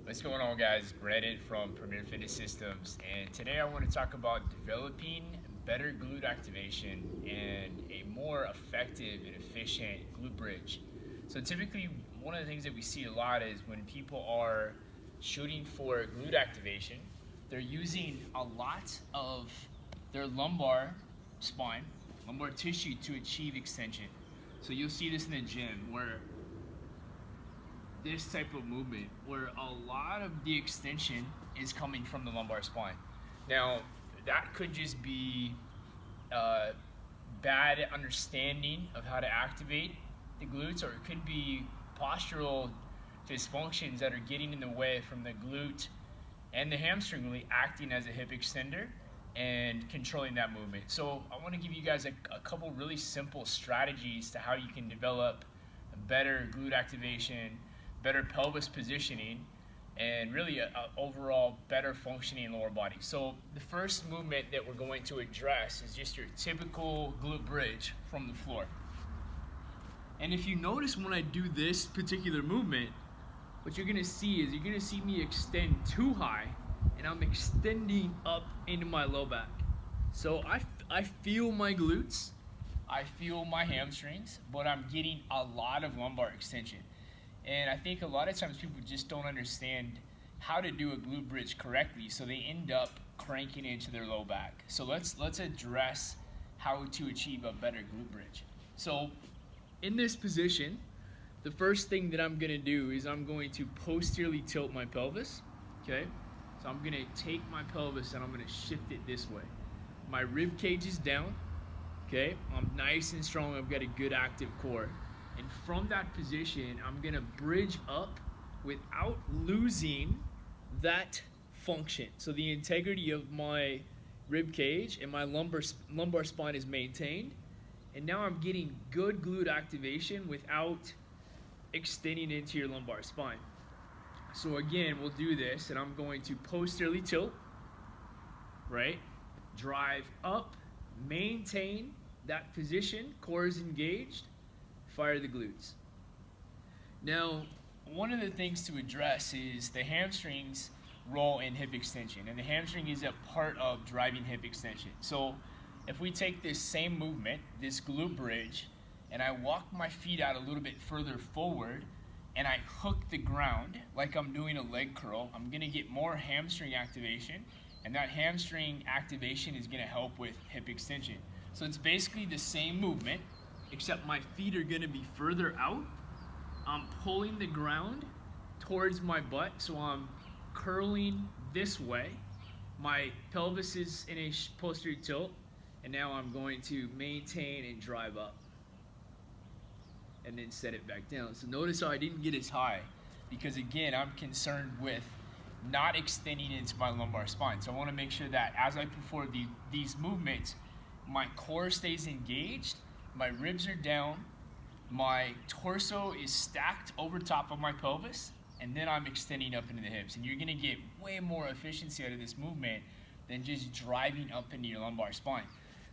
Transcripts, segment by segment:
What's going on, guys? Brandon from Premier Fitness Systems, and today I want to talk about developing better glute activation and a more effective and efficient glute bridge. So typically, one of the things that we see a lot is when people are shooting for glute activation, they're using a lot of their lumbar spine, lumbar tissue to achieve extension. So you'll see this in the gym where this type of movement where a lot of the extension is coming from the lumbar spine. Now, that could just be bad understanding of how to activate the glutes, or it could be postural dysfunctions that are getting in the way from the glute and the hamstring really acting as a hip extender and controlling that movement. So I want to give you guys a couple really simple strategies to how you can develop a better glute activation, better pelvis positioning, and really a overall better functioning lower body. So the first movement that we're going to address is just your typical glute bridge from the floor. And if you notice when I do this particular movement, what you're gonna see is you're gonna see me extend too high, and I'm extending up into my low back. So I feel my glutes, I feel my hamstrings, but I'm getting a lot of lumbar extension. And I think a lot of times people just don't understand how to do a glute bridge correctly, so they end up cranking into their low back. So let's address how to achieve a better glute bridge. So in this position, the first thing that I'm going to do is I'm going to posteriorly tilt my pelvis, okay? So I'm going to take my pelvis and I'm going to shift it this way. My rib cage is down, okay? I'm nice and strong. I've got a good active core. And from that position, I'm gonna bridge up without losing that function. So the integrity of my rib cage and my lumbar spine is maintained. And now I'm getting good glute activation without extending into your lumbar spine. So again, we'll do this, and I'm going to posteriorly tilt, right? Drive up, maintain that position, core is engaged, fire the glutes. Now, one of the things to address is the hamstrings role in hip extension, and the hamstring is a part of driving hip extension. So if we take this same movement, this glute bridge, and I walk my feet out a little bit further forward and I hook the ground like I'm doing a leg curl, I'm going to get more hamstring activation, and that hamstring activation is going to help with hip extension. So it's basically the same movement, except my feet are going to be further out. I'm pulling the ground towards my butt, so I'm curling this way. My pelvis is in a posterior tilt, and now I'm going to maintain and drive up and then set it back down. So notice how I didn't get as high, because again, I'm concerned with not extending into my lumbar spine. So I want to make sure that as I perform these movements, my core stays engaged, my ribs are down, my torso is stacked over top of my pelvis, and then I'm extending up into the hips. And you're going to get way more efficiency out of this movement than just driving up into your lumbar spine.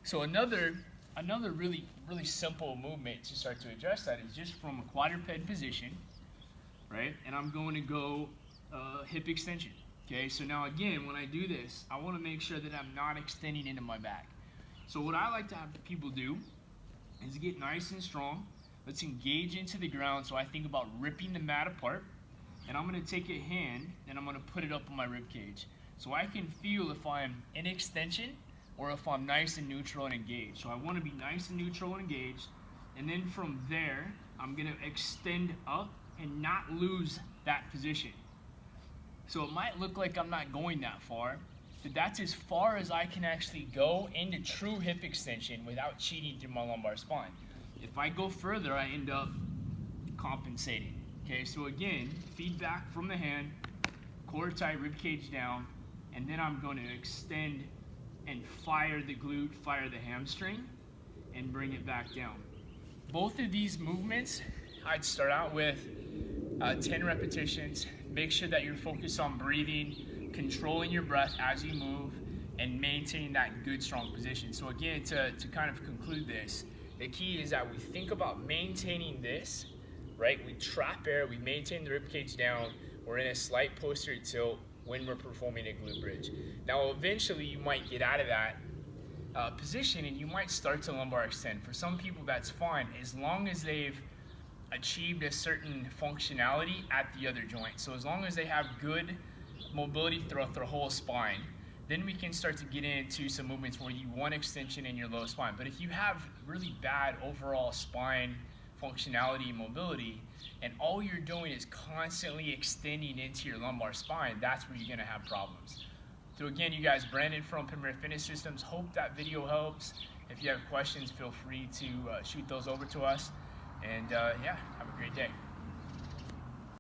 So another really simple movement to start to address that is just from a quadruped position, right? And I'm going to go hip extension. Okay, so now again, when I do this, I want to make sure that I'm not extending into my back. So what I like to have people do is get nice and strong. Let's engage into the ground. So I think about ripping the mat apart, and I'm going to take a hand and I'm going to put it up on my rib cage, so I can feel if I'm in extension or if I'm nice and neutral and engaged. So I want to be nice and neutral and engaged, and then from there I'm going to extend up and not lose that position. So it might look like I'm not going that far, but that's as far as I can actually go into true hip extension without cheating through my lumbar spine. If I go further, I end up compensating. Okay, so again, feedback from the hand, core tight, rib cage down, and then I'm going to extend and fire the glute, fire the hamstring, and bring it back down. Both of these movements, I'd start out with 10 repetitions. Make sure that you're focused on breathing, controlling your breath as you move, and maintaining that good, strong position. So again, to kind of conclude this, the key is that we think about maintaining this, right? We trap air, we maintain the rib cage down, or in a slight posterior tilt when we're performing a glute bridge. Now, eventually you might get out of that position and you might start to lumbar extend. For some people, that's fine as long as they've achieved a certain functionality at the other joint. So as long as they have good mobility throughout their whole spine, then we can start to get into some movements where you want extension in your low spine. But if you have really bad overall spine functionality and mobility, and all you're doing is constantly extending into your lumbar spine, that's where you're gonna have problems. So again, you guys, Brandon from Premier Fitness Systems, hope that video helps. If you have questions, feel free to shoot those over to us. And yeah, have a great day.